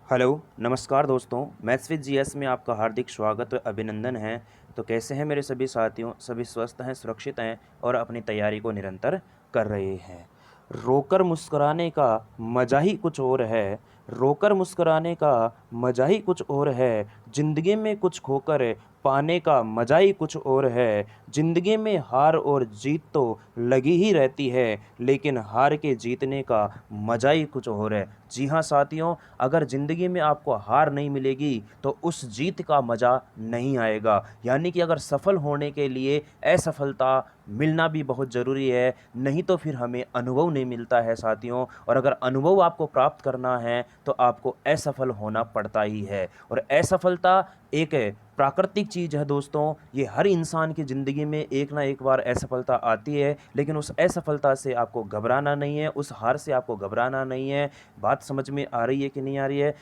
Hello, नमस्कार दोस्तों। Maths with GS में आपका हार्दिक स्वागत व अभिनंदन है। तो कैसे हैं मेरे सभी साथियों? सभी स्वस्थ हैं, सुरक्षित हैं और अपनी तैयारी को निरंतर कर रहे हैं। रोकर मुस्कुराने का मज़ा ही कुछ और है, रोकर मुस्कुराने का मज़ा ही कुछ और है, ज़िंदगी में कुछ खोकर पाने का मज़ा ही कुछ और है। ज़िंदगी में हार और जीत तो लगी ही रहती है, लेकिन हार के जीतने का मज़ा ही कुछ और है। जी हाँ साथियों, अगर ज़िंदगी में आपको हार नहीं मिलेगी तो उस जीत का मज़ा नहीं आएगा। यानी कि अगर सफल होने के लिए असफलता मिलना भी बहुत ज़रूरी है, नहीं तो फिर हमें अनुभव नहीं मिलता है साथियों। और अगर अनुभव आपको प्राप्त करना है तो आपको असफल होना पड़ता ही है। और असफलता एक प्राकृतिक चीज़ है दोस्तों। ये हर इंसान की ज़िंदगी में एक ना एक बार असफलता आती है, लेकिन उस असफलता से आपको घबराना नहीं है, उस हार से आपको घबराना नहीं है। बात समझ में आ रही है कि नहीं आ रही है?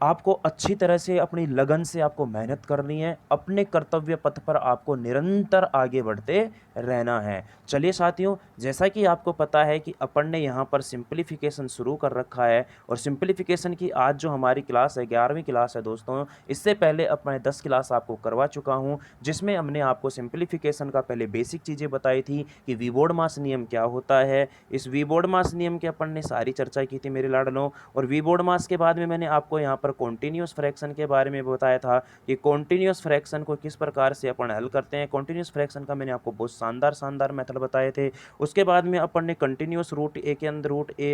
आपको अच्छी तरह से अपनी लगन से आपको मेहनत करनी है, अपने कर्तव्य पथ पर आपको निरंतर आगे बढ़ते रहना है। चलिए साथियों, जैसा कि आपको पता है कि अपन ने यहाँ पर सिंप्लीफिकेशन शुरू कर रखा है और सिंप्लीफिकेशन की आज जो हमारी क्लास है 11वीं क्लास है दोस्तों। इससे पहले अब मैं 10 क्लास आपको करवा चुका हूँ, जिसमें हमने आपको सिंप्लीफिकेशन का पहले बेसिक चीज़ें बताई थी कि वी-बोर्ड-मास नियम क्या होता है। इस वी-बोर्ड-मास नियम की अपन ने सारी चर्चा की थी मेरे लाडलों। और वी-बोर्ड-मास के बाद में मैंने आपको यहाँ पर कॉन्टिन्यूअस फ्रैक्शन के बारे में बताया था कि कॉन्टिन्यूअस फ्रैक्शन को किस प्रकार से अपन हल करते हैं। कॉन्टिन्यूअस फ्रैक्शन का मैंने आपको बहुत शानदार मेथड बताए थे। उसके बाद में अपन ने कंटिन्यूअस रूट ए के अंदर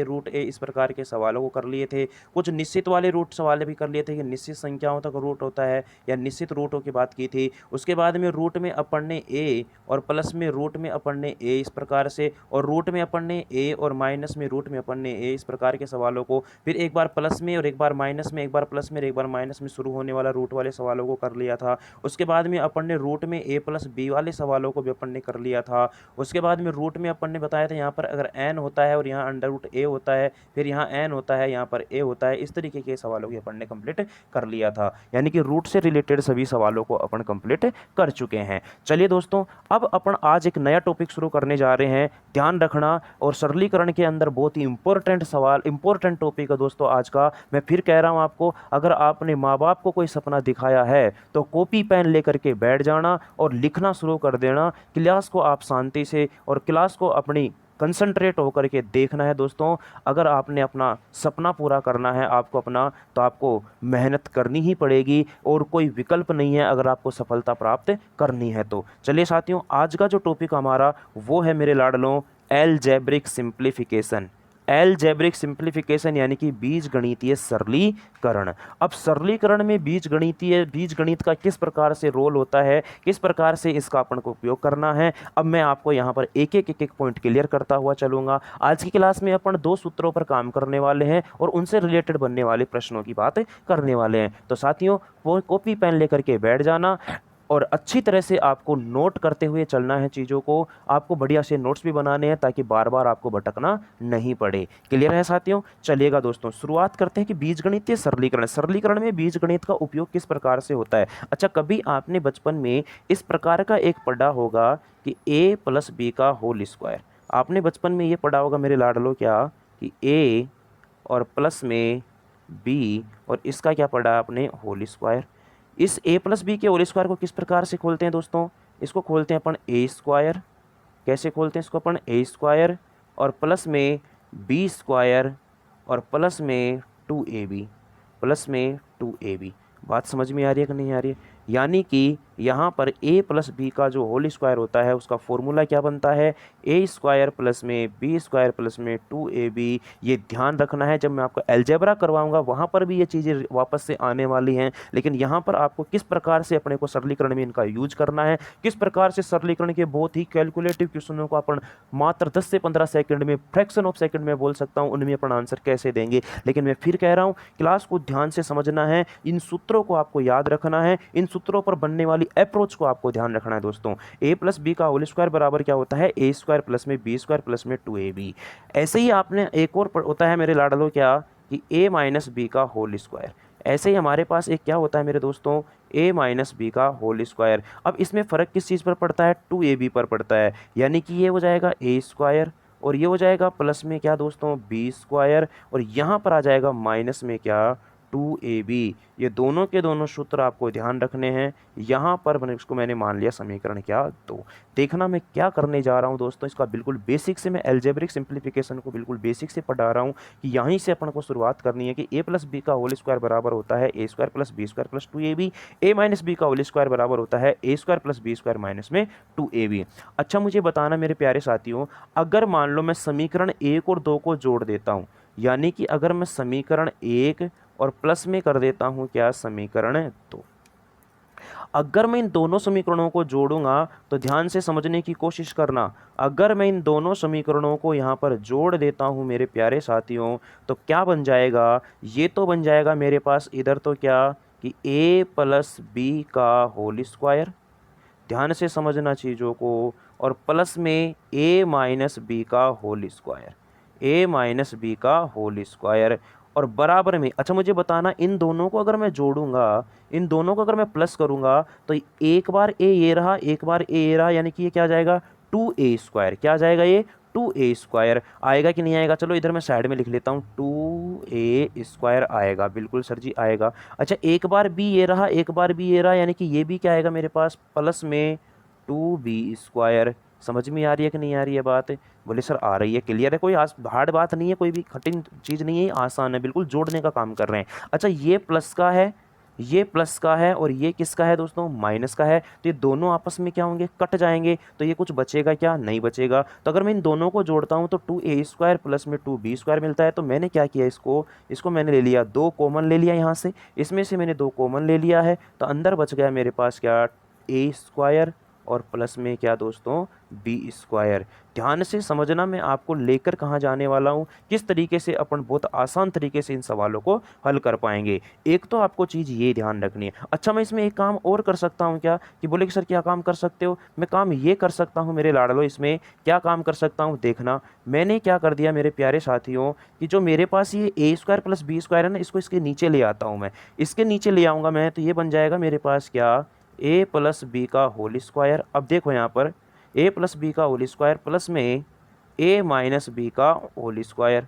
रूट ए इस प्रकार के सवालों को कर लिए थे। कुछ निश्चित वाले रूट सवाल भी कर लिए थे कि निश्चित संख्याओं तक रूट होता है या निश्चित रूटों की बात की थी। उसके बाद में रूट में अपन ने ए और प्लस में रूट में अपन ने ए इस प्रकार से, और रूट में अपन ने ए और माइनस में रूट में अपन ने ए इस प्रकार के सवालों को, फिर एक बार प्लस में और एक बार माइनस में, एक बार प्लस में और एक बार माइनस में शुरू होने वाला रूट वाले सवालों को कर लिया था। उसके बाद में अपन ने रूट में ए प्लस बी वाले सवालों को भी अपन ने कर लिया था। उसके बाद में रूट में अपन ने बताया था यहाँ पर अगर एन होता है और यहाँ अंडर रूट ए होता है, फिर यहाँ एन होता है, यहाँ पर ए होता है, इस तरीके के सवालों की अपन ने कंप्लीट कर लिया था। यानी कि रूट से रिलेटेड सभी सवालों को अपन कंप्लीट कर चुके हैं। चलिए दोस्तों, अब अपन आज एक नया टॉपिक शुरू करने जा रहे हैं। ध्यान रखना, और सरलीकरण के अंदर बहुत ही इंपॉर्टेंट सवाल, इंपॉर्टेंट टॉपिक है दोस्तों आज का। मैं फिर कह रहा हूं आपको, अगर आपने माँ बाप को कोई सपना दिखाया है तो कॉपी पेन लेकर के बैठ जाना और लिखना शुरू कर देना। क्लास को आप शांति से और क्लास को अपनी कंसंट्रेट होकर के देखना है दोस्तों। अगर आपने अपना सपना पूरा करना है आपको अपना, तो आपको मेहनत करनी ही पड़ेगी और कोई विकल्प नहीं है अगर आपको सफलता प्राप्त करनी है तो। चलिए साथियों, आज का जो टॉपिक हमारा वो है मेरे लाडलों, अलजेब्रिक सिंप्लीफिकेशन। अलजेब्रिक सिंप्लीफिकेशन यानी कि बीजगणितीय सरलीकरण। अब सरलीकरण में बीजगणित का किस प्रकार से रोल होता है, किस प्रकार से इसका अपन को उपयोग करना है, अब मैं आपको यहाँ पर एक एक पॉइंट क्लियर करता हुआ चलूंगा। आज की क्लास में अपन 2 सूत्रों पर काम करने वाले हैं और उनसे रिलेटेड बनने वाले प्रश्नों की बात करने वाले हैं। तो साथियों, वो कॉपी पेन लेकर के बैठ जाना और अच्छी तरह से आपको नोट करते हुए चलना है चीज़ों को। आपको बढ़िया से नोट्स भी बनाने हैं ताकि बार बार आपको भटकना नहीं पड़े। क्लियर है साथियों? चलिएगा दोस्तों, शुरुआत करते हैं कि बीजगणितीय सरलीकरण। सरलीकरण में बीजगणित का उपयोग किस प्रकार से होता है। अच्छा, कभी आपने बचपन में इस प्रकार का एक पढ़ा होगा कि a प्लस बी का होल स्क्वायर। आपने बचपन में ये पढ़ा होगा मेरे लाडलो क्या, कि a और प्लस में b और इसका क्या पढ़ा आपने, होल स्क्वायर। इस a प्लस बी के होल स्क्वायर को किस प्रकार से खोलते हैं दोस्तों, इसको खोलते हैं अपन a स्क्वायर। कैसे खोलते हैं इसको अपन, a स्क्वायर और प्लस में b स्क्वायर और प्लस में 2ab, प्लस में 2ab। बात समझ में आ रही है कि नहीं आ रही है? यानी कि यहाँ पर a प्लस बी का जो होल स्क्वायर होता है उसका फॉर्मूला क्या बनता है, a स्क्वायर प्लस में b स्क्वायर प्लस में 2ab। ये ध्यान रखना है, जब मैं आपको अलजेब्रा करवाऊंगा वहाँ पर भी ये चीज़ें वापस से आने वाली हैं, लेकिन यहाँ पर आपको किस प्रकार से अपने को सरलीकरण में इनका यूज करना है, किस प्रकार से सरलीकरण के बहुत ही कैलकुलेटिव क्वेश्चनों को अपन मात्र 10 से 15 सेकंड में, फ्रैक्शन ऑफ सेकंड में बोल सकता हूँ, उनमें अपन आंसर कैसे देंगे। लेकिन मैं फिर कह रहा हूँ, क्लास को ध्यान से समझना है, इन सूत्रों को आपको याद रखना है, इन सूत्रों पर बनने वाली अप्रोच को आपको ध्यान रखना है दोस्तों। a प्लस बी का होल स्क्वायर बराबर क्या होता है, a स्क्वायर प्लस में b स्क्वायर प्लस में 2ab। ऐसे ही आपने एक और होता है मेरे लाडलो क्या, कि a माइनस बी का होल स्क्वायर। ऐसे ही हमारे पास एक क्या होता है मेरे दोस्तों, a माइनस बी का होल स्क्वायर। अब इसमें फ़र्क किस चीज़ पर पड़ता है, 2ab पर पड़ता है। यानी कि ये हो जाएगा a स्क्वायर और ये हो जाएगा प्लस में क्या दोस्तों, b स्क्वायर, और यहाँ पर आ जाएगा माइनस में क्या, 2ab। ये दोनों के दोनों सूत्र आपको ध्यान रखने हैं। यहाँ पर मैंने मान लिया समीकरण क्या, 2। देखना मैं क्या करने जा रहा हूँ दोस्तों, इसका बिल्कुल बेसिक से मैं एल्जेब्रिक सिंप्लीफिकेशन को बिल्कुल बेसिक से पढ़ा रहा हूँ कि यहीं से अपन को शुरुआत करनी है कि a प्लस बी का होल स्क्वायर बराबर होता है a square plus B square plus 2ab, a minus B का होल स्क्वायर बराबर होता है a square plus B square minus में 2ab। अच्छा मुझे बताना मेरे प्यारे साथियों, अगर मान लो मैं समीकरण 1 और 2 को जोड़ देता हूँ, यानी कि अगर मैं समीकरण 1 और प्लस में कर देता हूँ क्या, समीकरण 2, अगर मैं इन दोनों समीकरणों को जोड़ूंगा तो ध्यान से समझने की कोशिश करना, अगर मैं इन दोनों समीकरणों को यहाँ पर जोड़ देता हूँ मेरे प्यारे साथियों, तो क्या बन जाएगा, ये तो बन जाएगा मेरे पास इधर तो क्या कि a प्लस बी का होल स्क्वायर, ध्यान से समझना चीज़ों को, और प्लस में a माइनस बी का whole square, a minus B का होल स्क्वायर, और बराबर में, अच्छा मुझे बताना इन दोनों को अगर मैं जोड़ूंगा, इन दोनों को अगर मैं प्लस करूंगा तो एक बार a ये रहा, एक बार a ये रहा, यानी कि ये क्या आ जाएगा 2a स्क्वायर, क्या आ जाएगा ये 2a स्क्वायर आएगा कि नहीं आएगा, चलो इधर मैं साइड में लिख लेता हूँ 2a स्क्वायर आएगा, बिल्कुल सर जी आएगा। अच्छा एक बार b ये रहा, एक बार b ये रहा, यानी कि ये भी क्या आएगा मेरे पास प्लस में 2b स्क्वायर। समझ में आ रही है कि नहीं आ रही है बात, बोले सर आ रही है, क्लियर है, कोई हार्ड बात नहीं है, कोई भी कठिन चीज़ नहीं है, आसान है, बिल्कुल जोड़ने का काम कर रहे हैं। अच्छा ये प्लस का है, ये प्लस का है, और ये किसका है दोस्तों, माइनस का है, तो ये दोनों आपस में क्या होंगे, कट जाएंगे, तो ये कुछ बचेगा क्या, नहीं बचेगा। तो अगर मैं इन दोनों को जोड़ता हूँ तो 2a स्क्वायर प्लस में 2b स्क्वायर मिलता है। तो मैंने क्या किया, इसको मैंने ले लिया, 2 कॉमन ले लिया यहाँ से, इसमें से मैंने 2 कॉमन ले लिया है, तो अंदर बच गया मेरे पास क्या, a स्क्वायर और प्लस में क्या दोस्तों, बी स्क्वायर। ध्यान से समझना, मैं आपको लेकर कहाँ जाने वाला हूँ, किस तरीके से अपन बहुत आसान तरीके से इन सवालों को हल कर पाएंगे। एक तो आपको चीज़ ये ध्यान रखनी है। अच्छा मैं इसमें एक काम और कर सकता हूँ क्या, कि बोले कि सर क्या काम कर सकते हो, मैं काम ये कर सकता हूँ मेरे लाडलो, इसमें क्या काम कर सकता हूँ, देखना मैंने क्या कर दिया मेरे प्यारे साथियों, कि जो मेरे पास ये a square plus B square है ना, इसको इसके नीचे ले आता हूँ मैं, इसके नीचे ले आऊँगा मैं, तो ये बन जाएगा मेरे पास क्या, a प्लस बी का होल स्क्वायर। अब देखो यहाँ पर a प्लस बी का होल स्क्वायर प्लस में a माइनस बी का whole square,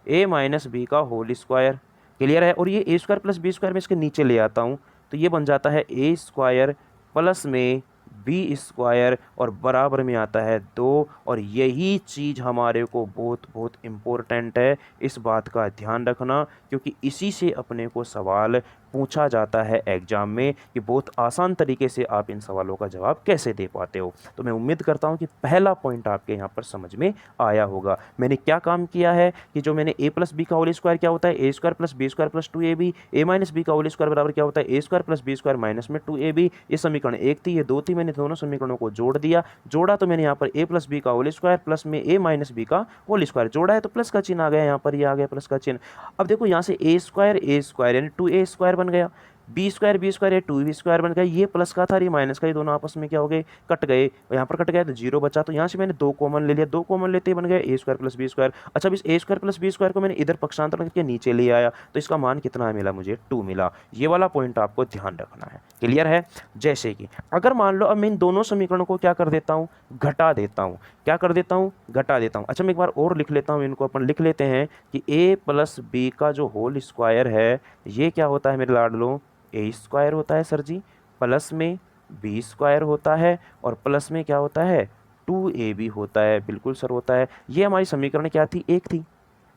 a minus B का होल स्क्वायर, क्लियर है। और ये a square plus B square में इसके नीचे ले आता हूँ, तो ये बन जाता है a स्क्वायर प्लस में बी स्क्वायर, और बराबर में आता है 2। और यही चीज़ हमारे को बहुत बहुत इम्पोर्टेंट है, इस बात का ध्यान रखना, क्योंकि इसी से अपने को सवाल पूछा जाता है एग्जाम में, कि बहुत आसान तरीके से आप इन सवालों का जवाब कैसे दे पाते हो। तो मैं उम्मीद करता हूं कि पहला पॉइंट आपके यहाँ पर समझ में आया होगा। मैंने क्या काम किया है कि जो मैंने a प्लस बी का होल स्क्वायर क्या होता है, a square plus B square plus 2ab, a minus B का होल स्क्वायर बराबर क्या होता है, a square plus B square minus में 2ab। ये समीकरण 1 थी, ये 2 थी, मैंने दोनों समीकरणों को जोड़ दिया, जोड़ा तो मैंने यहाँ पर a प्लस बी का होल स्क्वायर प्लस में a माइनस बी का होल स्क्वायर जोड़ा है, तो प्लस का चिन्ह आ गया यहाँ पर, ये आ गया प्लस का चिन्ह। अब देखो यहाँ से a स्क्वायर यानी 2a स्क्वायर बन गया, बी स्क्वायर ये 2b स्क्वायर बन गया, ये प्लस का था और ये माइनस का, ये दोनों आपस में क्या हो गए, कट गए, और यहाँ पर कट गया तो 0 बचा, तो यहाँ से मैंने 2 कॉमन ले लिया, 2 कॉमन लेते ही बन गया a square plus B square. अच्छा अब इस a square plus B square को मैंने इधर पक्षांतर करके नीचे ले आया, तो इसका मान कितना मिला मुझे, 2 मिला। ये वाला पॉइंट आपको ध्यान रखना है, क्लियर है। जैसे कि अगर मान लो अब मैं इन दोनों समीकरणों को क्या कर देता हूँ, घटा देता हूँ, क्या कर देता हूँ, घटा देता हूँ। अच्छा मैं एक बार और लिख लेता हूँ, इनको अपन लिख लेते हैं कि a प्लस बी का जो होल स्क्वायर है, ये क्या होता है मेरे लाडलो, a स्क्वायर होता है सर जी, प्लस में b स्क्वायर होता है, और प्लस में क्या होता है 2ab होता है, बिल्कुल सर होता है। ये हमारी समीकरण क्या थी, एक थी,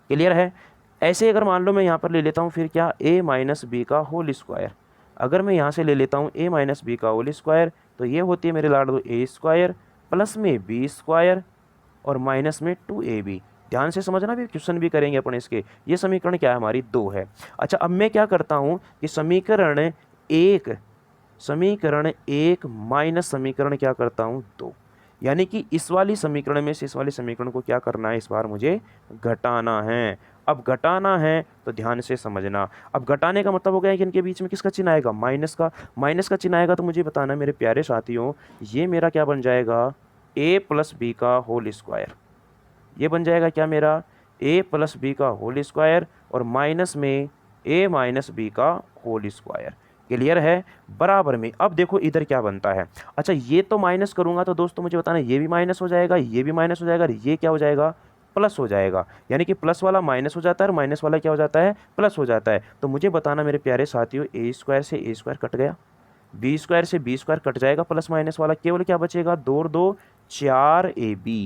क्लियर है। ऐसे अगर मान लो मैं यहाँ पर ले लेता हूँ फिर क्या, a माइनस बी का होल स्क्वायर, अगर मैं यहाँ से ले लेता हूँ a माइनस बी का होल स्क्वायर, तो ये होती है मेरे लाडलो a स्क्वायर प्लस में b स्क्वायर और माइनस में 2ab। ध्यान से समझना, भी क्वेश्चन भी करेंगे अपन इसके। ये समीकरण क्या है हमारी, 2 है। अच्छा अब मैं क्या करता हूँ कि समीकरण एक माइनस समीकरण क्या करता हूँ, 2, यानी कि इस वाली समीकरण में से इस वाली समीकरण को क्या करना है, इस बार मुझे घटाना है। अब घटाना है तो ध्यान से समझना, अब घटाने का मतलब हो गया कि इनके बीच में किसका चिन्ह आएगा, माइनस का, माइनस का चिन्ह आएगा, तो मुझे बताना मेरे प्यारे साथियों, ये मेरा क्या बन जाएगा, a प्लस बी का होल स्क्वायर, ये बन जाएगा क्या मेरा, a प्लस बी का होल स्क्वायर और माइनस में a माइनस बी का होल स्क्वायर, क्लियर है, बराबर में। अब देखो इधर क्या बनता है, अच्छा ये तो माइनस करूंगा तो दोस्तों मुझे बताना, ये भी माइनस हो जाएगा, ये भी माइनस हो जाएगा, और ये क्या हो जाएगा, प्लस हो जाएगा, यानी कि प्लस वाला माइनस हो जाता है और माइनस वाला क्या हो जाता है, प्लस हो जाता है। तो मुझे बताना मेरे प्यारे साथियों, ए स्क्वायर से ए स्क्वायर कट गया, बी स्क्वायर से बी स्क्वायर कट जाएगा, प्लस माइनस वाला केवल क्या बचेगा, 2 और 2 4 AB,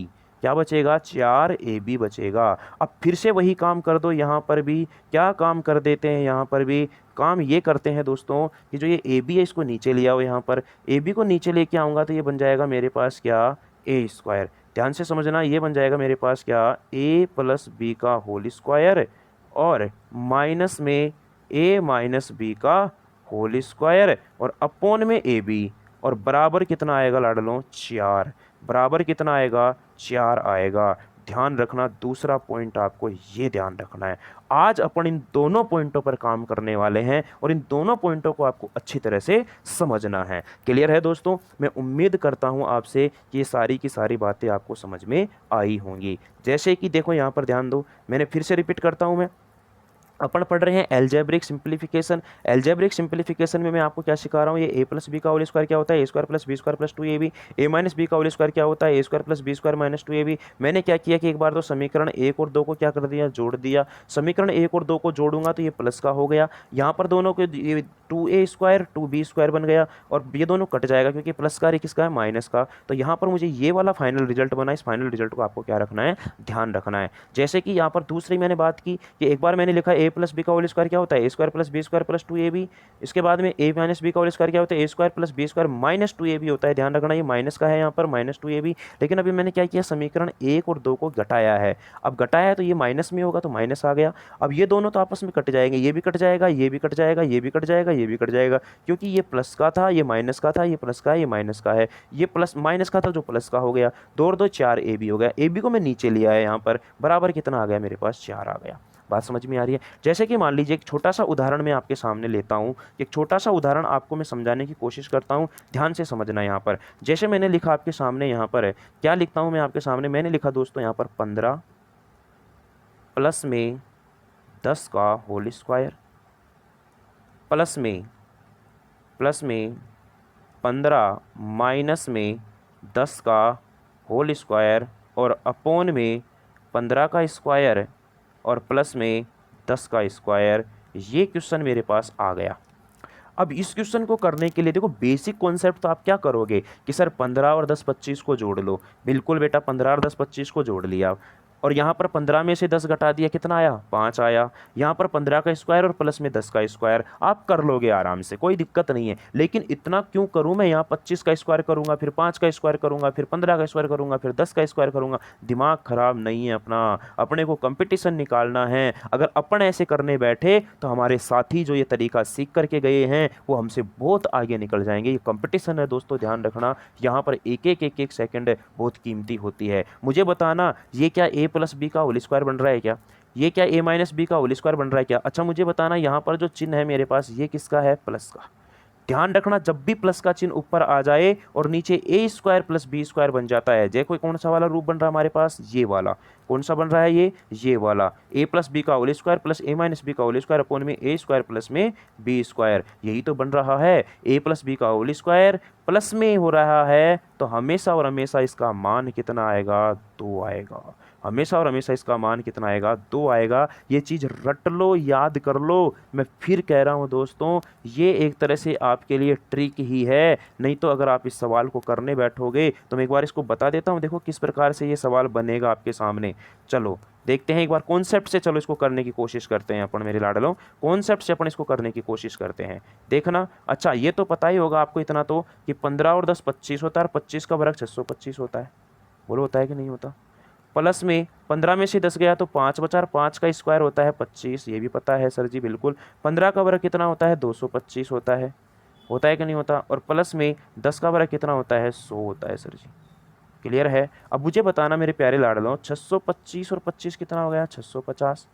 क्या बचेगा, 4 AB बचेगा। अब फिर से वही काम कर दो, यहाँ पर भी क्या काम कर देते हैं, यहाँ पर भी काम ये करते हैं दोस्तों कि जो ये AB है इसको नीचे ले आओ, यहाँ पर AB को नीचे लेके आऊँगा तो ये बन जाएगा मेरे पास क्या, ए स्क्वायर। ध्यान से समझना, ये बन जाएगा मेरे पास क्या, a प्लस बी का होल स्क्वायर और माइनस में a माइनस बी का होल स्क्वायर और अपोन में ए बी, और बराबर कितना आएगा लाडलों, 4, बराबर कितना आएगा, 4 आएगा। ध्यान रखना, दूसरा पॉइंट आपको ये ध्यान रखना है, आज अपन इन दोनों पॉइंटों पर काम करने वाले हैं और इन दोनों पॉइंटों को आपको अच्छी तरह से समझना है। क्लियर है दोस्तों? मैं उम्मीद करता हूं आपसे कि ये सारी की सारी बातें आपको समझ में आई होंगी। जैसे कि देखो यहाँ पर ध्यान दो, मैंने फिर से रिपीट करता हूं, मैं अपन पढ़ रहे हैं एल्जेब्रिक सिंप्लीफिकेशन। एल्जेब्रिक सिंप्लीफिकेशन में मैं आपको क्या सिखा रहा हूँ, ये ए प्लस बी का होल स्क्वायर क्या होता है, A square plus B square plus 2ab, A minus B का होल स्क्वायर क्या होता है, A square plus B square minus 2ab। मैंने क्या किया कि एक बार तो समीकरण 1 और 2 को क्या कर दिया, जोड़ दिया। समीकरण 1 और 2 को जोड़ूंगा तो ये प्लस का हो गया, यहाँ पर दोनों के 2a स्क्वायर 2b स्क्वायर बन गया और ये दोनों कट जाएगा क्योंकि प्लस का किसका है, माइनस का। तो यहाँ पर मुझे ये वाला फाइनल रिजल्ट बना, इस फाइनल रिजल्ट को आपको क्या रखना है, ध्यान रखना है। जैसे कि यहाँ पर दूसरी मैंने बात की कि एक बार मैंने लिखा ए प्लस बी का होल स्क्वायर क्या होता है, A square plus B square plus 2ab। इसके बाद में ए माइनस बी का होल स्क्वायर क्या होता है, A square plus B square minus 2ab होता है। ध्यान रखना, ये माइनस का है यहाँ पर, माइनस 2ab। लेकिन अभी मैंने क्या किया, समीकरण 1 और 2 को घटाया है। अब घटाया है तो ये माइनस में होगा तो माइनस आ गया। अब ये दोनों तो आपस में कट जाएंगे, ये भी कट जाएगा, ये भी कट जाएगा, ये भी कट जाएगा, ये भी कट जाएगा, क्योंकि ये प्लस का था, ये माइनस का था, ये प्लस का है, ये माइनस का है, ये प्लस माइनस का था जो प्लस का हो गया। 2 और 2 4ab हो गया, ab को मैं नीचे लिया है यहाँ पर, बराबर कितना आ गया मेरे पास, 4 आ गया। बात समझ में आ रही है? जैसे कि मान लीजिए एक छोटा सा उदाहरण मैं आपके सामने लेता हूं, एक छोटा सा उदाहरण आपको मैं समझाने की कोशिश करता हूं, ध्यान से समझना। यहाँ पर जैसे मैंने लिखा आपके सामने, यहाँ पर है क्या लिखता हूं मैं आपके सामने, मैंने लिखा दोस्तों यहाँ पर 15 प्लस में 10 का होल स्क्वायर प्लस में 15 माइनस में 10 का होल स्क्वायर और अपोन में 15 का स्क्वायर और प्लस में 10 का स्क्वायर। ये क्वेश्चन मेरे पास आ गया। अब इस क्वेश्चन को करने के लिए देखो, बेसिक कॉन्सेप्ट तो आप क्या करोगे कि सर 15 और 10 25 को जोड़ लो। बिल्कुल बेटा, 15 और 10 25 को जोड़ लिया और यहाँ पर 15 में से 10 घटा दिया, कितना आया, 5 आया। यहाँ पर 15 का स्क्वायर और प्लस में 10 का स्क्वायर, आप कर लोगे आराम से, कोई दिक्कत नहीं है। लेकिन इतना क्यों करूँ मैं, यहाँ 25 का स्क्वायर करूँगा, फिर 5 का स्क्वायर करूँगा, फिर 15 का स्क्वायर करूँगा, फिर 10 का स्क्वायर करूँगा। दिमाग खराब नहीं है अपना, अपने को कंपटीशन निकालना है। अगर अपन ऐसे करने बैठे तो हमारे साथी जो ये तरीका सीख करके गए हैं वो हमसे बहुत आगे निकल जाएंगे। ये कंपटीशन है दोस्तों, ध्यान रखना। यहाँ पर एक एक सेकंड बहुत कीमती होती है। मुझे बताना, ये क्या ए प्लस बी का होल स्क्वायर बन रहा है क्या, ये क्या ए माइनस बी का होल स्क्वायर बन रहा है क्या? अच्छा मुझे बताना, यहाँ पर जो चिन्ह है मेरे पास ये किसका है, प्लस का। ध्यान रखना, जब भी प्लस का चिन्ह ऊपर आ जाए और नीचे ए स्क्वायर प्लस बी स्क्वायर बन जाता है, जय कोई कौन सा वाला रूप बन रहा है हमारे पास, ये वाला। कौन सा बन रहा है ये वाला, ए प्लस बी का होल स्क्वायर प्लस ए माइनस बी का होल स्क्वायर अपॉन में ए स्क्वायर प्लस में बी स्क्वायर, यही तो बन रहा है। ए प्लस बी का होल स्क्वायर प्लस में हो रहा है तो हमेशा और हमेशा इसका मान कितना आएगा, 2 आएगा। हमेशा और हमेशा इसका मान कितना आएगा, 2 आएगा। ये चीज़ रट लो, याद कर लो। मैं फिर कह रहा हूँ दोस्तों, ये एक तरह से आपके लिए ट्रिक ही है। नहीं तो अगर आप इस सवाल को करने बैठोगे तो मैं एक बार इसको बता देता हूँ, देखो किस प्रकार से ये सवाल बनेगा आपके सामने। चलो देखते हैं एक बार कॉन्सेप्ट से, चलो इसको करने की कोशिश करते हैं अपन, मेरे लाडलों कॉन्सेप्ट से अपन इसको करने की कोशिश करते हैं। देखना, अच्छा ये तो पता ही होगा आपको इतना तो कि 15 और 10 25 होता है और 25 का वर्ग 625 होता है। बोलो होता है कि नहीं होता? प्लस में 15 में से 10 गया तो 5 बचा, 5 का स्क्वायर होता है 25, ये भी पता है सर जी बिल्कुल। 15 का वर्ग कितना होता है, 225 होता है कि नहीं होता? और प्लस में 10 का वर्ग कितना होता है, 100 होता है सर जी। क्लियर है? अब मुझे बताना मेरे प्यारे लाडलों, 625 और 25 कितना हो गया, 650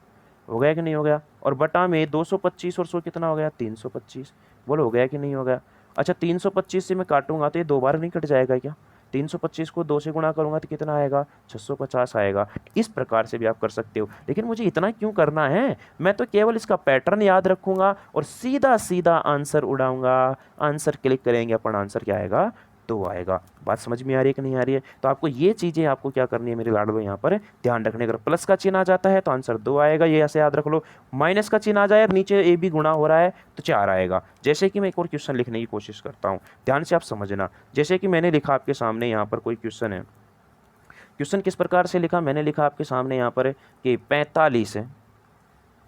हो गया कि नहीं हो गया? और बटा में 225 और 100 कितना हो गया, 325। बोलो हो गया कि नहीं हो गया? अच्छा 325 से मैं काटूंगा तो ये 2 बार नहीं कट जाएगा क्या? 325 को 2 से गुणा करूंगा तो कितना आएगा, 650 आएगा। इस प्रकार से भी आप कर सकते हो। लेकिन मुझे इतना क्यों करना है, मैं तो केवल इसका पैटर्न याद रखूंगा और सीधा सीधा आंसर उड़ाऊंगा। आंसर क्लिक करेंगे अपन, आंसर क्या आएगा, 2 आएगा। बात समझ में आ रही है कि नहीं आ रही है? तो आपको ये चीज़ें आपको क्या करनी है मेरे लाडलो यहाँ पर ध्यान रखने। अगर प्लस का चिन्ह आ जाता है तो आंसर 2 आएगा, ये ऐसे याद रख लो। माइनस का चिन्ह आ जाए और नीचे ए भी गुणा हो रहा है तो 4 आएगा। जैसे कि मैं एक और क्वेश्चन लिखने की कोशिश करता हूँ, ध्यान से आप समझना। जैसे कि मैंने लिखा आपके सामने यहाँ पर कोई क्वेश्चन है। क्वेश्चन किस प्रकार से लिखा? मैंने लिखा आपके सामने यहाँ पर कि 45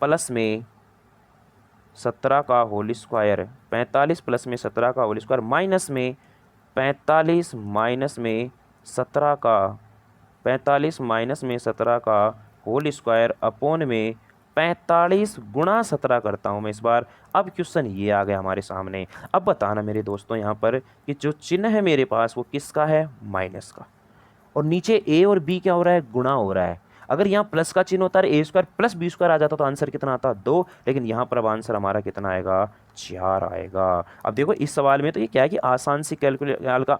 प्लस में 17 का होल स्क्वायर, 45 प्लस में 17 का होल स्क्वायर माइनस में 45 माइनस में 17 का 45 माइनस में 17 का होल स्क्वायर अपोन में 45 गुणा 17 करता हूँ मैं इस बार। अब क्वेश्चन ये आ गया हमारे सामने। अब बताना मेरे दोस्तों यहाँ पर कि जो चिन्ह है मेरे पास वो किसका है? माइनस का। और नीचे ए और बी क्या हो रहा है? गुणा हो रहा है। अगर यहाँ प्लस का चिन्ह होता है A square plus B square आ जाता तो आंसर कितना आता? 2। लेकिन यहाँ पर अब आंसर हमारा कितना आएगा? 4 आएगा। अब देखो इस सवाल में तो ये क्या है कि आसान सी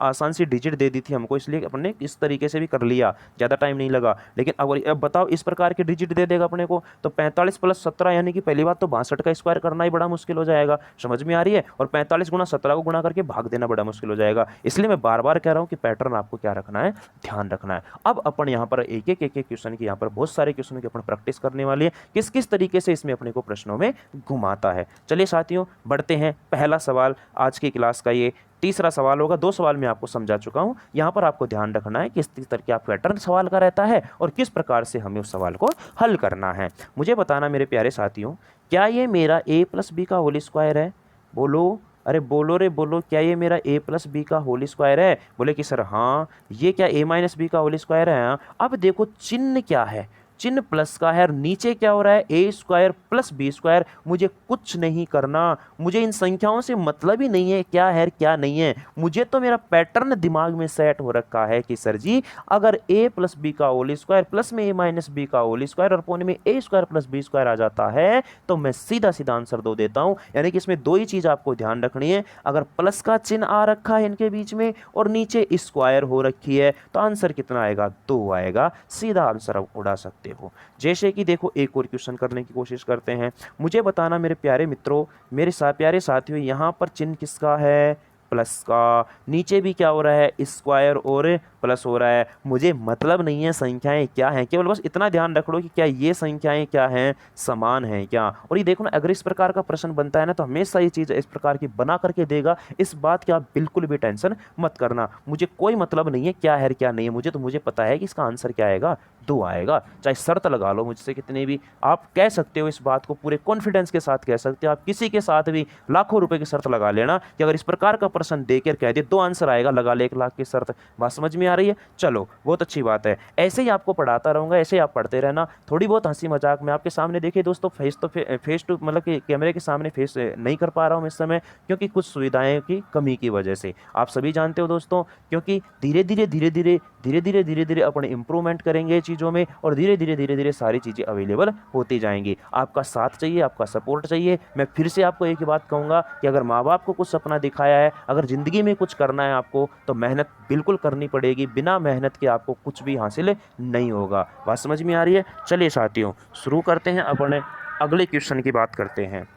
आसान सी डिजिट दे दी थी हमको, इसलिए अपने ने इस तरीके से भी कर लिया, ज़्यादा टाइम नहीं लगा। लेकिन अब बताओ इस प्रकार की डिजिट दे देगा अपने को तो 45 प्लस 17 यानी कि पहली बात तो 62 का स्क्वायर करना ही बड़ा मुश्किल हो जाएगा। समझ में आ रही है? और 45 गुणा 17 को गुणा करके भाग देना बड़ा मुश्किल हो जाएगा। इसलिए मैं बार बार कह रहा हूँ कि पैटर्न आपको क्या रखना है? ध्यान रखना है। अब अपन यहाँ पर एक एक क्वेश्चन की यहाँ पर बहुत सारे क्वेश्चन की अपन प्रैक्टिस करने वाली है, किस किस तरीके से इसमें अपने को प्रश्नों में घुमाता है। चलिए साथियों बढ़ते हैं। पहला सवाल आज की क्लास का ये तीसरा सवाल होगा। 2 सवाल मैं आपको समझा चुका हूं। यहां पर आपको ध्यान रखना है किस तरह का पैटर्न सवाल का रहता है और किस प्रकार से हमें उस सवाल को हल करना है। मुझे बताना मेरे प्यारे साथियों, क्या ये मेरा a प्लस बी का होल स्क्वायर है? बोलो, अरे बोलो रे बोलो, क्या ये मेरा a प्लस बी का होल स्क्वायर है? बोले कि सर हाँ। ये क्या a माइनस बी का होल स्क्वायर है? हाँ। अब देखो चिन्ह क्या है? चिन्ह प्लस का है और नीचे क्या हो रहा है? A square plus B square. मुझे कुछ नहीं करना, मुझे इन संख्याओं से मतलब ही नहीं है क्या है क्या नहीं है। मुझे तो मेरा पैटर्न दिमाग में सेट हो रखा है कि सर जी अगर ए प्लस बी का होल स्क्वायर प्लस में ए माइनस बी का होल स्क्वायर और पौने में ए स्क्वायर प्लस बी स्क्वायर आ जाता है तो मैं सीधा सीधा आंसर 2 देता हूं। यानी कि इसमें 2 ही चीज़ आपको ध्यान रखनी है। अगर प्लस का चिन्ह आ रखा है इनके बीच में और नीचे स्क्वायर हो रखी है तो आंसर कितना आएगा? 2 आएगा। सीधा आंसर आप उड़ा सकते हो। जैसे कि देखो एक और क्वेश्चन करने की कोशिश करते हैं। मुझे बताना मेरे प्यारे मित्रों, मेरे प्यारे साथियों, यहाँ पर चिन्ह किसका है? प्लस का। नीचे भी क्या हो रहा है? स्क्वायर और प्लस हो रहा है। मुझे मतलब नहीं है संख्याएं क्या हैं, केवल बस इतना ध्यान रख लो कि क्या ये संख्याएं क्या हैं? समान हैं क्या? और ये देखो ना, अगर इस प्रकार का प्रश्न बनता है ना तो हमेशा ये चीज़ इस प्रकार की बना करके देगा। इस बात की आप बिल्कुल भी टेंशन मत करना। मुझे कोई मतलब नहीं है क्या है क्या नहीं है, मुझे पता है कि इसका आंसर क्या आएगा? 2 आएगा। चाहे शर्त लगा लो मुझसे कितने भी, आप कह सकते हो इस बात को पूरे कॉन्फिडेंस के साथ कह सकते हो। आप किसी के साथ भी लाखों रुपए की शर्त लगा लेना कि अगर इस प्रकार का प्रश्न देकर कह दे 2 आंसर आएगा, लगा ले 1 लाख की शर्त। बात समझ में आ रही है? चलो बहुत अच्छी बात है। ऐसे ही आपको पढ़ाता रहूँगा, ऐसे ही आप पढ़ते रहना। थोड़ी बहुत हंसी मजाक मैं आपके सामने देखिए दोस्तों, फेस टू मतलब कि कैमरे के सामने फेस नहीं कर पा रहा हूँ इस समय, क्योंकि कुछ सुविधाएं की कमी की वजह से। आप सभी जानते हो दोस्तों, क्योंकि धीरे धीरे अपने इंप्रूवमेंट करेंगे चीज़ों में और धीरे धीरे सारी चीज़ें अवेलेबल होती जाएंगी। आपका साथ चाहिए, आपका सपोर्ट चाहिए। मैं फिर से आपको एक ही बात कहूँगा कि अगर माँ बाप को कुछ सपना दिखाया है, अगर ज़िंदगी में कुछ करना है आपको, तो मेहनत बिल्कुल करनी पड़ेगी। बिना मेहनत के आपको कुछ भी हासिल नहीं होगा। बात समझ में आ रही है? चलिए साथियों शुरू करते हैं, अपने अगले क्वेश्चन की बात करते हैं।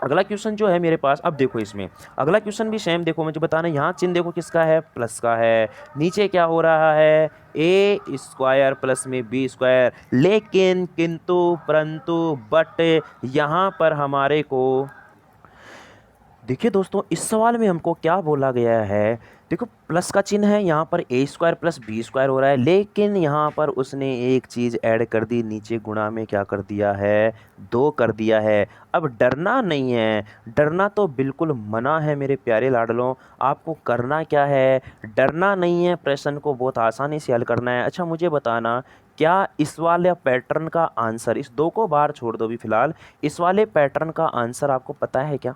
अगला क्वेश्चन जो है मेरे पास, अब देखो इसमें अगला क्वेश्चन भी सेम। देखो मुझे बताना, यहाँ चिन्ह देखो किसका है? प्लस का है। नीचे क्या हो रहा है? ए स्क्वायर प्लस में बी स्क्वायर। लेकिन किंतु परंतु बट यहाँ पर हमारे को देखिए दोस्तों, इस सवाल में हमको क्या बोला गया है? देखो प्लस का चिन्ह है, यहाँ पर ए स्क्वायर प्लस बी स्क्वायर हो रहा है, लेकिन यहाँ पर उसने एक चीज़ ऐड कर दी, नीचे गुणा में क्या कर दिया है? 2 कर दिया है। अब डरना नहीं है, डरना तो बिल्कुल मना है मेरे प्यारे लाडलों। आपको करना क्या है? डरना नहीं है, प्रश्न को बहुत आसानी से हल करना है। अच्छा मुझे बताना, क्या इस वाले पैटर्न का आंसर, इस 2 को बाहर छोड़ दो भी फिलहाल, इस वाले पैटर्न का आंसर आपको पता है क्या?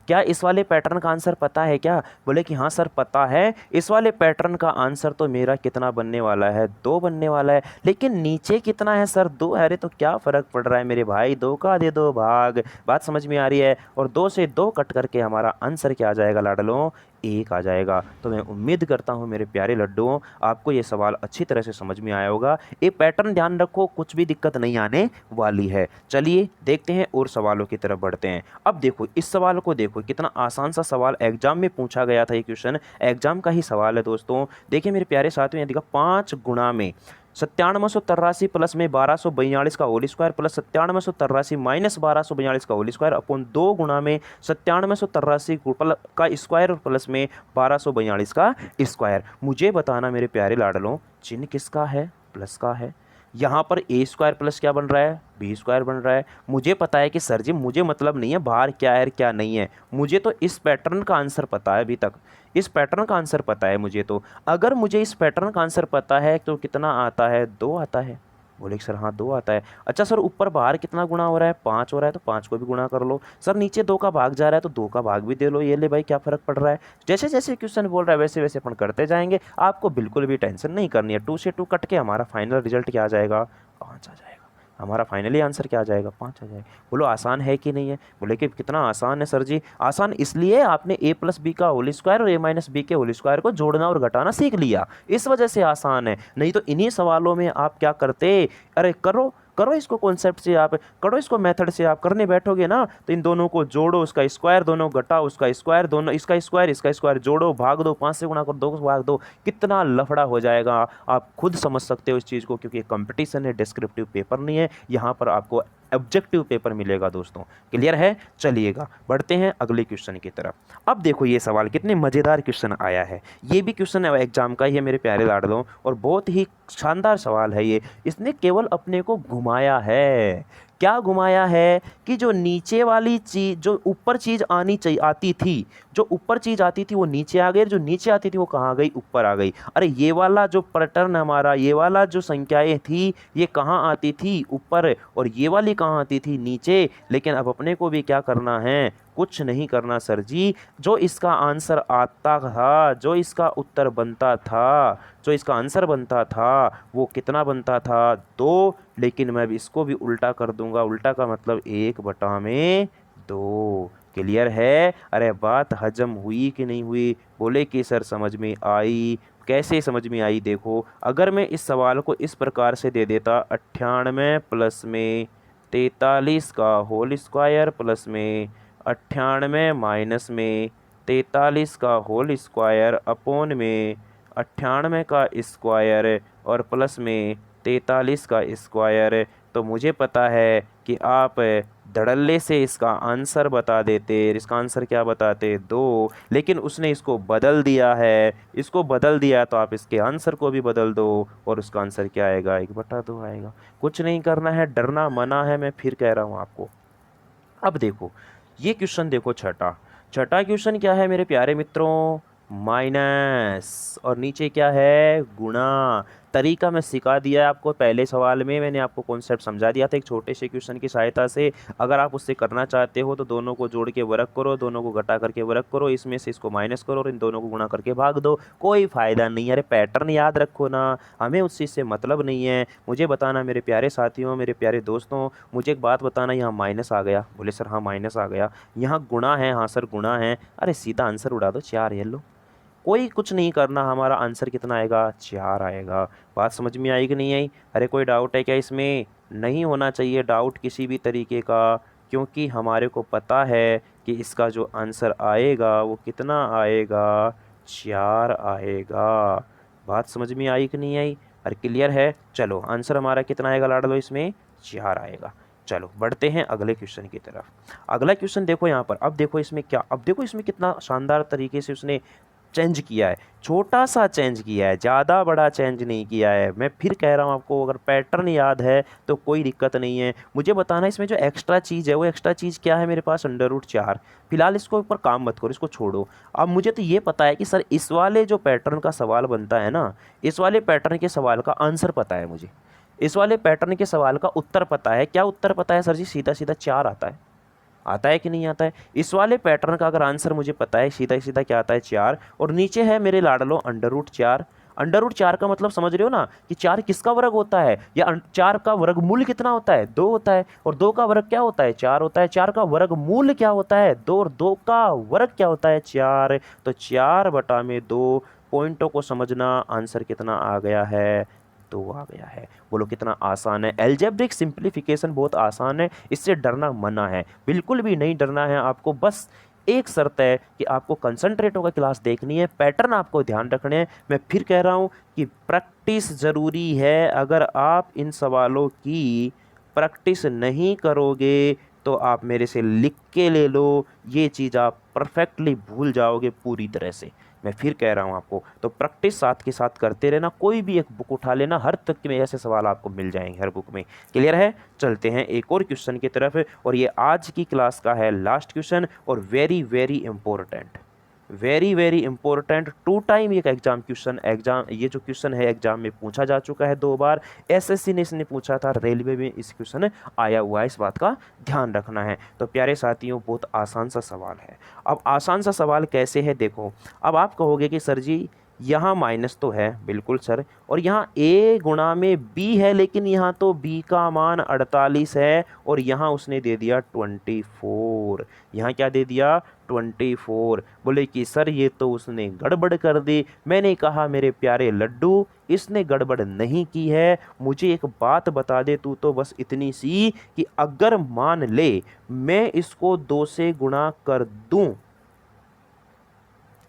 क्या इस वाले पैटर्न का आंसर पता है क्या? बोले कि हाँ सर पता है। इस वाले पैटर्न का आंसर तो मेरा कितना बनने वाला है? 2 बनने वाला है। लेकिन नीचे कितना है सर? 2 है। अरे तो क्या फ़र्क पड़ रहा है मेरे भाई, 2 का दे 2 भाग। बात समझ में आ रही है? और 2 से 2 कट करके हमारा आंसर क्या आ जाएगा लाडलों? 1 आ जाएगा। तो मैं उम्मीद करता हूँ मेरे प्यारे लड्डुओं, आपको ये सवाल अच्छी तरह से समझ में आया होगा। ये पैटर्न ध्यान रखो, कुछ भी दिक्कत नहीं आने वाली है। चलिए देखते हैं और सवालों की तरफ बढ़ते हैं। अब देखो इस सवाल को देखो देखो कितना आसान सा सवाल एग्जाम में पूछा गया था। ये क्वेश्चन एग्जाम का ही सवाल है दोस्तों। देखिए मेरे प्यारे साथियों, यहाँ देखा 5 गुणा में 9783 प्लस में 1242 का होल स्क्वायर प्लस 9783 माइनस 1242 का होल स्क्वायर अपॉन 2 गुणा में 9783 का स्क्वायर प्लस में 1242 का स्क्वायर। मुझे बताना मेरे प्यारे लाडलों, चिन्ह किसका है? प्लस का है। यहाँ पर ए स्क्वायर प्लस क्या बन रहा है? बी स्क्वायर बन रहा है। मुझे पता है कि सर जी मुझे मतलब नहीं है बाहर क्या है क्या नहीं है, मुझे तो इस पैटर्न का आंसर पता है। अभी तक इस पैटर्न का आंसर पता है मुझे। तो अगर मुझे इस पैटर्न का आंसर पता है तो कितना आता है? 2 आता है। बोले सर हाँ 2 आता है। अच्छा सर ऊपर बाहर कितना गुणा हो रहा है? 5 हो रहा है, तो 5 को भी गुणा कर लो। सर नीचे 2 का भाग जा रहा है तो 2 का भाग भी दे लो। ये ले भाई क्या फ़र्क पड़ रहा है? जैसे जैसे क्वेश्चन बोल रहा है वैसे वैसे अपन करते जाएंगे। आपको बिल्कुल भी टेंशन नहीं करनी है। 2 से 2 कट के हमारा फाइनल रिजल्ट क्या आ जाएगा? 5 आ जाएगा। हमारा फाइनली आंसर क्या आ जाएगा? 5 आ जाएगा। बोलो आसान है कि नहीं है? बोले कि कितना आसान है सर जी। आसान इसलिए आपने a प्लस बी का होल स्क्वायर और a माइनस बी के होल स्क्वायर को जोड़ना और घटाना सीख लिया, इस वजह से आसान है। नहीं तो इन्हीं सवालों में आप क्या करते? अरे करो करो इसको कॉन्सेप्ट से, आप करो इसको मेथड से। आप करने बैठोगे ना तो इन दोनों को जोड़ो, उसका स्क्वायर, दोनों घटाओ उसका स्क्वायर, दोनों इसका स्क्वायर जोड़ो, भाग दो, 5 से गुणा करो, 2 को भाग दो, कितना लफड़ा हो जाएगा। आप खुद समझ सकते हो इस चीज़ को, क्योंकि कंपटीशन है, डिस्क्रिप्टिव पेपर नहीं है। यहाँ पर आपको ऑब्जेक्टिव पेपर मिलेगा दोस्तों। क्लियर है? चलिएगा बढ़ते हैं अगले क्वेश्चन की तरफ। अब देखो ये सवाल कितने मज़ेदार क्वेश्चन आया है। ये भी क्वेश्चन एग्जाम का ही है मेरे प्यारे लाडलों, और बहुत ही शानदार सवाल है ये। इसने केवल अपने को घुमाया है। क्या घुमाया है? कि जो नीचे वाली चीज़, जो ऊपर चीज़ आती थी, जो ऊपर चीज़ आती थी वो नीचे आ गई, जो नीचे आती थी वो कहाँ गई? ऊपर आ गई। अरे ये वाला जो पैटर्न हमारा, ये वाला जो संख्याएं थी, ये कहाँ आती थी? ऊपर। और ये वाली कहाँ आती थी? नीचे। लेकिन अब अपने को भी क्या करना है? कुछ नहीं करना सर जी। जो इसका आंसर आता था, जो इसका उत्तर बनता था, जो इसका आंसर बनता था वो कितना बनता था? 2। लेकिन मैं इसको भी उल्टा कर दूंगा। उल्टा का मतलब 1/2। क्लियर है? अरे बात हजम हुई कि नहीं हुई? बोले कि सर समझ में आई। कैसे समझ में आई? देखो अगर मैं इस सवाल को इस प्रकार से दे देता, 98 प्लस में 43 का होल स्क्वायर प्लस में 98 माइनस में 43 का होल स्क्वायर अपोन में 98 का स्क्वायर और प्लस में 43 का स्क्वायर, तो मुझे पता है कि आप धड़ल्ले से इसका आंसर बता देते। इसका आंसर क्या बताते? 2। लेकिन उसने इसको बदल दिया है। इसको बदल दिया तो आप इसके आंसर को भी बदल दो और उसका आंसर क्या आएगा? 1/2 आएगा। कुछ नहीं करना है, डरना मना है, मैं फिर कह रहा हूँ आपको। अब देखो ये क्वेश्चन देखो, छठा क्वेश्चन क्या है मेरे प्यारे मित्रों? माइनस, और नीचे क्या है? गुणा। तरीका मैं सिखा दिया है आपको। पहले सवाल में मैंने आपको कॉन्सेप्ट समझा दिया था एक छोटे से क्वेश्चन की सहायता से। अगर आप उससे करना चाहते हो तो दोनों को जोड़ के वर्ग करो, दोनों को घटा करके वर्ग करो, इसमें से इसको माइनस करो और इन दोनों को गुणा करके भाग दो। कोई फ़ायदा नहीं है। अरे पैटर्न याद रखो ना, हमें उस चीज़ से मतलब नहीं है। मुझे बताना मेरे प्यारे साथियों, मेरे प्यारे दोस्तों, मुझे एक बात बताना, यहाँ माइनस आ गया? बोले सर हाँ माइनस आ गया। यहाँ गुणा है? हाँ सर गुणा है। अरे सीधा आंसर उड़ा दो, 4। ये लो, कोई कुछ नहीं करना, हमारा आंसर कितना आएगा? 4 आएगा। बात समझ में आई कि नहीं आई? अरे कोई डाउट है क्या इसमें? नहीं होना चाहिए डाउट किसी भी तरीके का, क्योंकि हमारे को पता है कि इसका जो आंसर आएगा वो कितना आएगा? 4 आएगा। बात समझ में आई कि नहीं आई? अरे क्लियर है? चलो आंसर हमारा कितना आएगा लाडलो? इसमें 4 आएगा। चलो बढ़ते हैं अगले क्वेश्चन की तरफ। अगला क्वेश्चन देखो यहाँ पर। अब देखो इसमें क्या, अब देखो इसमें कितना शानदार तरीके से उसने चेंज किया है। छोटा सा चेंज किया है, ज़्यादा बड़ा चेंज नहीं किया है। मैं फिर कह रहा हूँ आपको, अगर पैटर्न याद है तो कोई दिक्कत नहीं है। मुझे बताना इसमें जो एक्स्ट्रा चीज़ है वो एक्स्ट्रा चीज़ क्या है मेरे पास? √4। फिलहाल इसको ऊपर काम मत करो, इसको छोड़ो। अब मुझे तो ये पता है कि सर इस वाले जो पैटर्न का सवाल बनता है ना, इस वाले पैटर्न के सवाल का आंसर पता है मुझे। इस वाले पैटर्न के सवाल का उत्तर पता है। क्या उत्तर पता है सर जी? सीधा सीधा 4 आता है। आता है कि नहीं आता है? इस वाले पैटर्न का अगर आंसर मुझे पता है, सीधा सीधा क्या आता है? 4। और नीचे है मेरे लाडलो √4। √4 का मतलब समझ रहे हो ना कि 4 किसका वर्ग होता है, या 4 का वर्गमूल कितना होता है? 2 होता है। और 2 का वर्ग क्या होता है? 4 होता है। 4 का वर्गमूल क्या होता है? 2। और 2 का वर्ग क्या होता है? 4। तो 4/2। पॉइंटों को समझना, आंसर कितना आ गया है? 2 आ गया है। बोलो कितना आसान है। अलजेब्रिक सिंप्लीफिकेशन बहुत आसान है, इससे डरना मना है, बिल्कुल भी नहीं डरना है आपको। बस एक शर्त है कि आपको कंसंट्रेट होकर क्लास देखनी है, पैटर्न आपको ध्यान रखने हैं। मैं फिर कह रहा हूँ कि प्रैक्टिस ज़रूरी है। अगर आप इन सवालों की प्रैक्टिस नहीं करोगे तो आप मेरे से लिख के ले लो, ये चीज़ आप परफेक्टली भूल जाओगे पूरी तरह से। मैं फिर कह रहा हूँ आपको, तो प्रैक्टिस साथ के साथ करते रहना। कोई भी एक बुक उठा लेना, हर तक में ऐसे सवाल आपको मिल जाएंगे हर बुक में। क्लियर है? चलते हैं एक और क्वेश्चन की तरफ, और ये आज की क्लास का है लास्ट क्वेश्चन और very very important, very very important. 2 time एक एग्जाम ये जो क्वेश्चन है एग्जाम में पूछा जा चुका है 2 बार। एसएससी ने इसने पूछा था, रेलवे में इस क्वेश्चन आया हुआ है, इस बात का ध्यान रखना है। तो प्यारे साथियों, बहुत आसान सा सवाल है। अब आसान सा सवाल कैसे है देखो। अब आप कहोगे कि सर जी यहाँ माइनस तो है, बिल्कुल सर, और यहाँ a गुणा में b है, लेकिन यहाँ तो b का मान 48 है और यहाँ उसने दे दिया 24। यहाँ क्या दे दिया? 24। बोले कि सर ये तो उसने गड़बड़ कर दी। मैंने कहा मेरे प्यारे लड्डू, इसने गड़बड़ नहीं की है। मुझे एक बात बता दे तू, तो बस इतनी सी कि अगर मान ले मैं इसको 2 से गुणा कर दूं,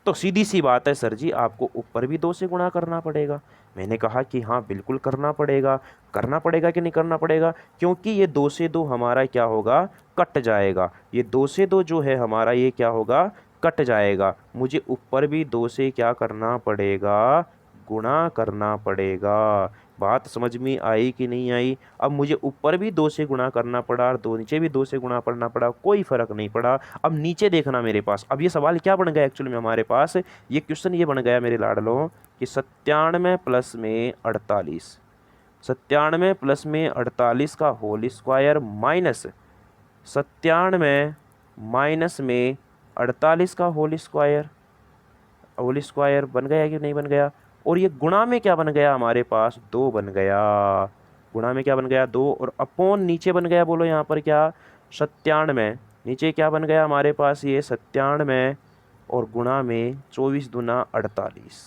तो सीधी सी बात है सर जी आपको ऊपर भी 2 से गुणा करना पड़ेगा। मैंने कहा कि हाँ बिल्कुल करना पड़ेगा। करना पड़ेगा कि नहीं करना पड़ेगा? क्योंकि ये 2 से 2 हमारा क्या होगा? कट जाएगा। ये 2 से 2 जो है हमारा, ये क्या होगा? कट जाएगा। मुझे ऊपर भी 2 से क्या करना पड़ेगा? गुणा करना पड़ेगा। बात समझ में आई कि नहीं आई? अब मुझे ऊपर भी 2 से गुणा करना पड़ा और नीचे भी 2 से गुणा करना पड़ा, कोई फ़र्क नहीं पड़ा। अब नीचे देखना मेरे पास, अब ये सवाल क्या बन गया एक्चुअली में हमारे पास, ये क्वेश्चन ये बन गया मेरे लाडलों कि 97 प्लस में 48, 97 प्लस में 48 का होल स्क्वायर माइनस 97 माइनस में 48 का होल स्क्वायर बन गया कि नहीं बन गया? और ये गुणा में क्या बन गया हमारे पास? 2 बन गया। गुणा में क्या बन गया? 2, और अपॉन नीचे बन गया, बोलो यहाँ पर क्या? 97। नीचे क्या बन गया हमारे पास? ये 97 और गुणा में 24 दूना 48।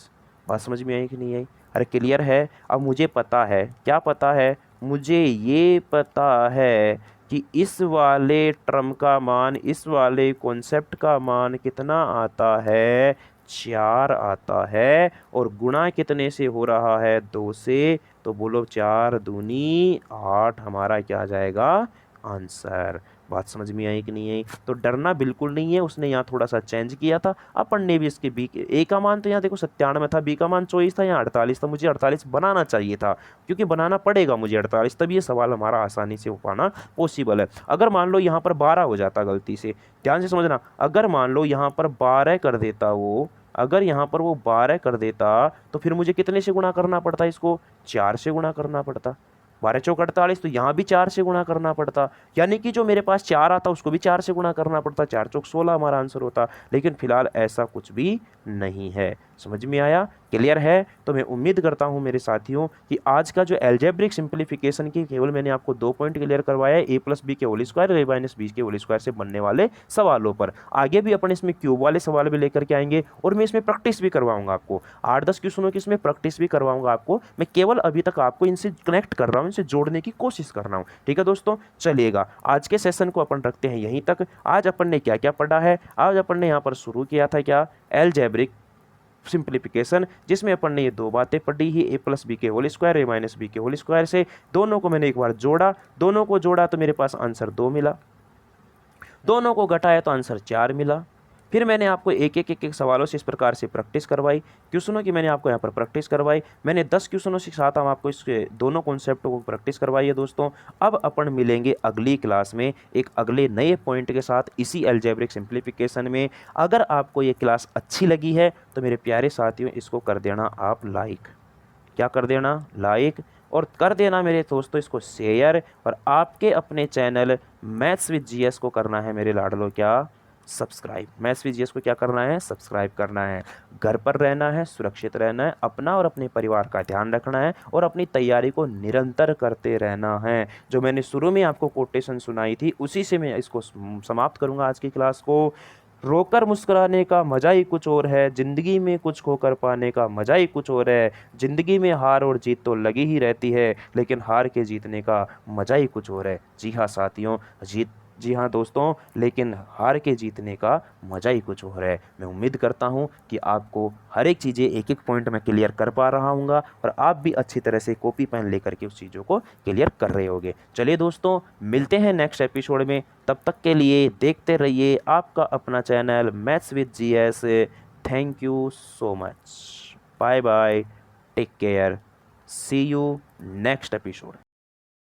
बात समझ में आई कि नहीं आई? अरे क्लियर है? अब मुझे पता है, क्या पता है? मुझे ये पता है कि इस वाले टर्म का मान, इस वाले कॉन्सेप्ट का मान कितना आता है? 4 आता है। और गुणा कितने से हो रहा है? 2 से। तो बोलो 4 दूनी 8 हमारा क्या आ जाएगा? आंसर। बात समझ में आई कि नहीं आई? तो डरना बिल्कुल नहीं है। उसने यहाँ थोड़ा सा चेंज किया था, अपन ने भी इसके बी ए का मान तो यहाँ देखो 97 था, बी का मान 24 था, यहाँ 48 था। मुझे 48 बनाना चाहिए था, क्योंकि बनाना पड़ेगा मुझे 48, तभी ये सवाल हमारा आसानी से हो पाना पॉसिबल है। अगर मान लो यहाँ पर 12 हो जाता गलती से, ध्यान से समझना, अगर मान लो यहाँ पर 12 कर देता वो, अगर यहाँ पर वो 12 कर देता, तो फिर मुझे कितने से गुणा करना पड़ता? इसको 4 से गुणा करना पड़ता। 12 चौक 48, तो यहाँ भी 4 से गुणा करना पड़ता। यानी कि जो मेरे पास 4 आता उसको भी 4 से गुणा करना पड़ता। 4 चौक 16 हमारा आंसर होता। लेकिन फिलहाल ऐसा कुछ भी नहीं है। समझ में आया? क्लियर है? तो मैं उम्मीद करता हूँ मेरे साथियों कि आज का जो एल्जेब्रिक सिंप्लीफिकेशन की केवल मैंने आपको 2 पॉइंट क्लियर करवाया है, a प्लस बी के होल स्क्वायर और a माइनस बी के होल स्क्वायर से बनने वाले सवालों पर। आगे भी अपन इसमें क्यूब वाले सवाल भी लेकर के आएंगे और मैं इसमें प्रैक्टिस भी करवाऊंगा आपको। 8-10 क्वेश्चनों की इसमें प्रैक्टिस भी करवाऊंगा आपको। मैं केवल अभी तक आपको इनसे कनेक्ट कर रहा हूँ, इनसे जोड़ने की कोशिश कर रहा हूँ। ठीक है दोस्तों, चलिएगा आज के सेशन को अपन रखते हैं यहीं तक। आज अपन ने क्या क्या पढ़ा है? आज अपन ने यहाँ पर शुरू किया था क्या? एल्जेब्रिक सिंप्लीफिकेशन, जिसमें अपन ने ये 2 बातें पढ़ी ही, a प्लस बी के whole square, a minus B के होल स्क्वायर से। दोनों को मैंने एक बार जोड़ा, दोनों को जोड़ा तो मेरे पास आंसर 2 मिला। दोनों को घटाया तो आंसर 4 मिला। फिर मैंने आपको एक सवालों से इस प्रकार से प्रैक्टिस करवाई। क्वेश्चनों की मैंने आपको यहाँ पर प्रैक्टिस करवाई। मैंने 10 क्वेश्चनों के साथ हम आपको इसके दोनों कॉन्सेप्टों को प्रैक्टिस करवाई है दोस्तों। अब अपन मिलेंगे अगली क्लास में एक अगले नए पॉइंट के साथ इसी अलजेब्रिक सिंप्लीफिकेशन में। अगर आपको ये क्लास अच्छी लगी है तो मेरे प्यारे साथियों इसको कर देना आप लाइक। क्या कर देना? लाइक। और कर देना मेरे दोस्तों इसको शेयर। और आपके अपने चैनल मैथ्स विद जीएस को करना है मेरे लाडलो क्या? सब्सक्राइब। मैथ्स विद जीएस को क्या करना है? सब्सक्राइब करना है। घर पर रहना है, सुरक्षित रहना है, अपना और अपने परिवार का ध्यान रखना है और अपनी तैयारी को निरंतर करते रहना है। जो मैंने शुरू में आपको कोटेशन सुनाई थी उसी से मैं इसको समाप्त करूंगा आज की क्लास को। रोकर मुस्कुराने का मज़ा ही कुछ और है, ज़िंदगी में कुछ खोकर पाने का मज़ा ही कुछ और है। ज़िंदगी में हार और जीत तो लगी ही रहती है, लेकिन हार के जीतने का मज़ा ही कुछ और है। जी हाँ साथियों, जीत जी हाँ दोस्तों, लेकिन हार के जीतने का मज़ा ही कुछ और है। मैं उम्मीद करता हूँ कि आपको हर एक चीज़ें एक-एक पॉइंट में क्लियर कर पा रहा हूँगा और आप भी अच्छी तरह से कॉपी पेन लेकर के उस चीज़ों को क्लियर कर रहे होंगे। चलिए दोस्तों, मिलते हैं नेक्स्ट एपिसोड में। तब तक के लिए देखते रहिए आपका अपना channel maths with GS. Thank you so much. Bye bye, take care, see you next episode.